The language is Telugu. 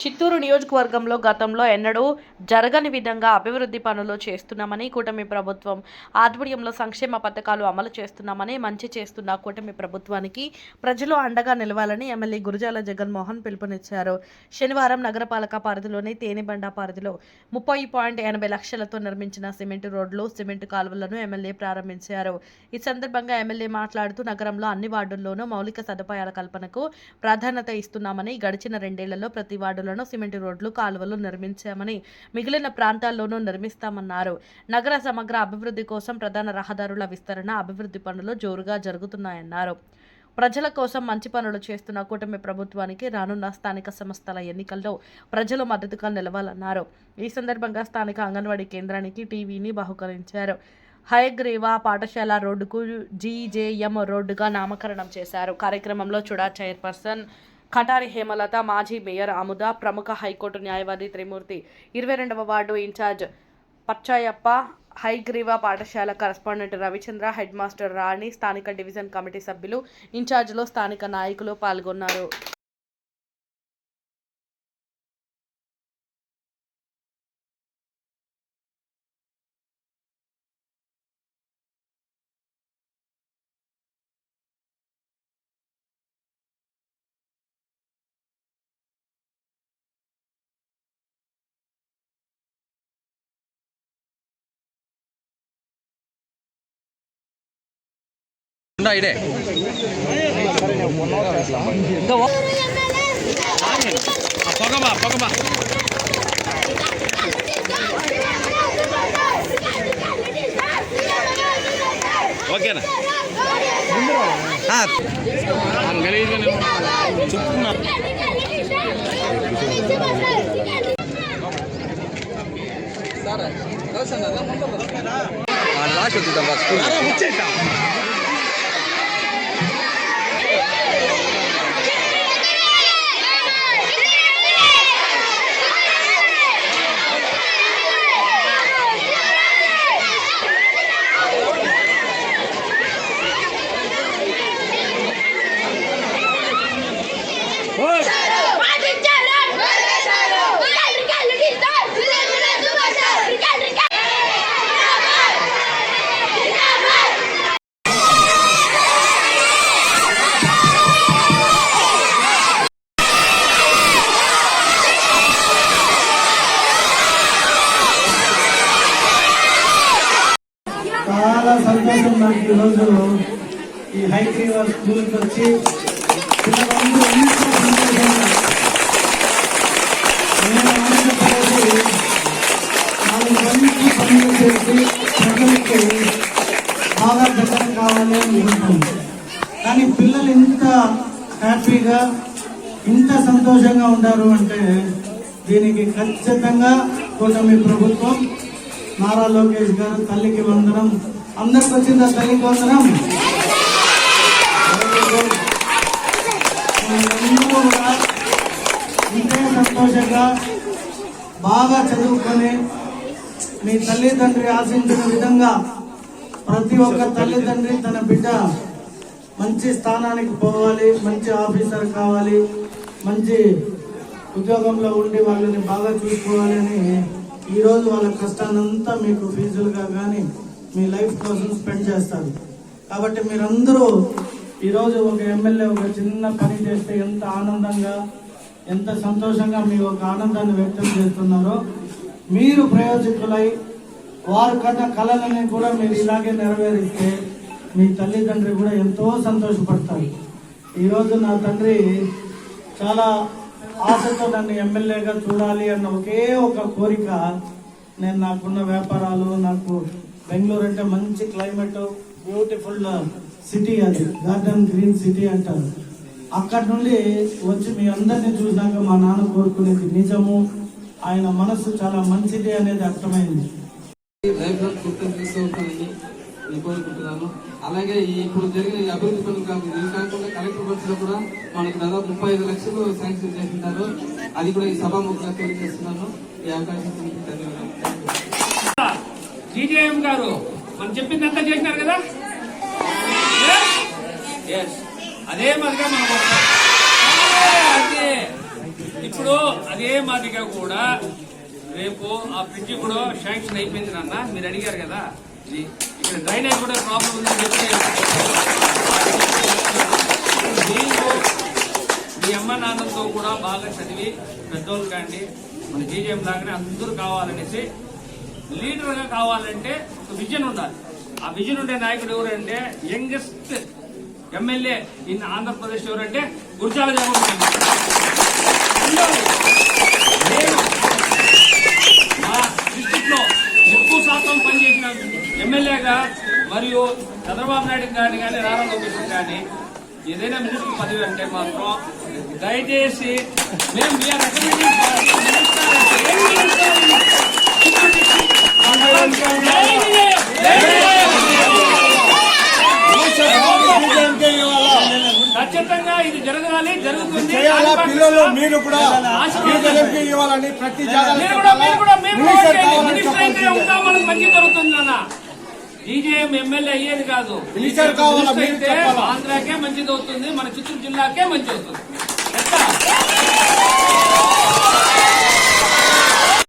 చిత్తూరు నియోజకవర్గంలో గతంలో ఎన్నడూ జరగని విధంగా అభివృద్ధి పనులు చేస్తున్నామని, కూటమి ప్రభుత్వం ఆధ్వర్యంలో సంక్షేమ పథకాలు అమలు చేస్తున్నామని, మంచి చేస్తున్న కూటమి ప్రభుత్వానికి ప్రజలు అండగా నిలవాలని ఎమ్మెల్యే గురజాల జగన్మోహన్ పిలుపునిచ్చారు. శనివారం నగరపాలక పరిధిలోని తేనెబండ పరిధిలో 30.80 లక్షలతో నిర్మించిన సిమెంటు రోడ్లు, సిమెంటు కాలువలను ఎమ్మెల్యే ప్రారంభించారు. ఈ సందర్భంగా ఎమ్మెల్యే మాట్లాడుతూ నగరంలో అన్ని వార్డుల్లోనూ మౌలిక సదుపాయాల కల్పనకు ప్రాధాన్యత ఇస్తున్నామని, గడిచిన 2 ఏళ్లలో ప్రతి వార్డులో సిమెంట్ రోడ్లు, కాలువలు నిర్మించామని, మిగిలిన ప్రాంతాల్లోనూ నిర్మిస్తామన్నారు. నగర సమగ్ర అభివృద్ధి కోసం ప్రధాన రహదారుల విస్తరణ, అభివృద్ధి పనులు జోరుగా జరుగుతున్నాయన్నారు. ప్రజల కోసం మంచి పనులు చేస్తున్న కూటమి ప్రభుత్వానికి రానున్న స్థానిక సంస్థల ఎన్నికల్లో ప్రజలు మద్దతుగా నిలవాలన్నారు. ఈ సందర్భంగా స్థానిక అంగన్వాడీ కేంద్రానికి టీవీని బహుకరించారు. హయగ్రీవ పాఠశాల రోడ్డుకు జీజేఎం రోడ్డుగా నామకరణం చేశారు. కార్యక్రమంలో చుడా చైర్పర్సన్ కటారి హేమలత, మాజీ మేయర్ అముద, ప్రముఖ హైకోర్టు న్యాయవాది త్రిమూర్తి, 22వ వార్డు ఇన్ఛార్జ్ పచ్చాయప్ప, హైగ్రీవ పాఠశాల కరస్పాండెంట్ రవిచంద్ర, హెడ్ మాస్టర్ రాణి, స్థానిక డివిజన్ కమిటీ సభ్యులు, ఇన్ఛార్జ్లు, స్థానిక నాయకులు పాల్గొన్నారు. ఇడే పొగమా పొగమా ఓకేనా చెప్తున్నా లాస్ట్ వచ్చేద్దాం స్కూల్ వచ్చేద్దాం. చాలా సంతోషం నాకు ఈరోజు ఈ హైగ్రీవ స్కూల్కి వచ్చి పిల్లలందరూ ఎంతో సంతోషంగా నేను ఆనందపడేది 4 మంచి పనులు చేసి ప్రజలకి బాగా దగ్గర కావాలి అని అనుకుంటాను. కానీ పిల్లలు ఇంత హ్యాపీగా ఇంత సంతోషంగా ఉంటారు అంటే దీనికి ఖచ్చితంగా కూటమి ప్రభుత్వం, నారా లోకేష్ గారు, తల్లికి వందనం. అందరికి వచ్చిందా తల్లికి వందనం? అందరూ కూడా ఇంతే సంతోషంగా బాగా చదువుకొని మీ తల్లిదండ్రి ఆశించిన విధంగా ప్రతి ఒక్క తల్లిదండ్రి తన బిడ్డ మంచి స్థానానికి పోవాలి, మంచి ఆఫీసర్ కావాలి, మంచి ఉద్యోగంలో ఉండి వాళ్ళని బాగా చూసుకోవాలి అని ఈరోజు వాళ్ళ కష్టాన్నంతా మీకు ఫీజులుగా కానీ మీ లైఫ్ కోసం స్పెండ్ చేస్తారు. కాబట్టి మీరందరూ ఈరోజు ఒక ఎమ్మెల్యే ఒక చిన్న పని చేస్తే ఎంత ఆనందంగా, ఎంత సంతోషంగా మీ ఒక ఆనందాన్ని వ్యక్తం చేస్తున్నారో, మీరు ప్రయోజకులై వారి కన్నా కళలని కూడా మీరు ఇలాగే నెరవేరిస్తే మీ తల్లిదండ్రి కూడా ఎంతో సంతోషపడతారు. ఈరోజు నా తండ్రి చాలా ఆశతో నన్ను ఎమ్మెల్యేగా చూడాలి అన్న ఒకే ఒక కోరిక. నేను నాకున్న వ్యాపారాలు, నాకు బెంగళూరు అంటే మంచి క్లైమేట్, బ్యూటిఫుల్ సిటీ, అది గార్డెన్ గ్రీన్ సిటీ అంటారు. అక్కడి నుండి వచ్చి మీ అందరినీ చూసినాక మా నాన్న కోరుకునేది నిజము, ఆయన మనసు చాలా మంచిది అనేది అర్థమైంది. కోరుకుంటున్నాను. అలాగే ఇప్పుడు జరిగిన అభివృద్ధి పనులు కాకుండా కలెక్టర్ బస్సులో కూడా మనకు దాదాపు 35 లక్షలు శాంక్షన్ చేస్తున్నారు. అది కూడా ఈ సభాముఖంగా తెలియజేస్తున్నాను. ఈ అవకాశం ధన్యవాదాలు. జీజేఎం గారు మనం చెప్పిందంతా చేసినారు కదా. అదే మరిగా మనం ఇప్పుడు అదే మాదిరిగా కూడా రేపు ఆ బ్రిడ్జి కూడా శాంక్షన్ అయిపోయింది నాన్న, మీరు అడిగారు కదా. ఇది ఇక్కడ డ్రైనేజ్ కూడా ప్రాబ్లం ఉందని చెప్పి దీంట్లో మీ అమ్మ నాన్నలతో కూడా బాగా చదివి పెద్దోళ్ళు కాండి మన జీజేఎం లాగానే అందరూ కావాలనేసి లీడర్ గా కావాలంటే ఒక విజన్ ఉండాలి. ఆ విజన్ ఉండే నాయకుడు ఎవరంటే యంగెస్ట్ ఎమ్మెల్యే ఇన్ ఆంధ్రప్రదేశ్ ఎవరంటే గురజాల జగన్మోహన్ రెడ్డి. నేను మా డిస్ట్రిక్ట్ లో ఎక్కువ శాతం పనిచేసిన ఎమ్మెల్యేగా మరియు చంద్రబాబు నాయుడు గారిని కానీ నారా లోకేష్ కానీ ఏదైనా మినిస్టర్ పదవి అంటే మాత్రం దయచేసి మేము ఖచ్చితంగా ఇది జరగాలి, జరుగుతుంది. పిల్లలు మీరు కూడా ఇవ్వాలని ప్రతి మనకు మంచి జరుగుతుంది అన్న. జీజేఎం ఎమ్మెల్యే అయ్యేది కాదు, మినిస్టర్ కావాలా? ఆంధ్రాకే మంచిది అవుతుంది, మన చిత్తూరు జిల్లాకే మంచి అవుతుంది.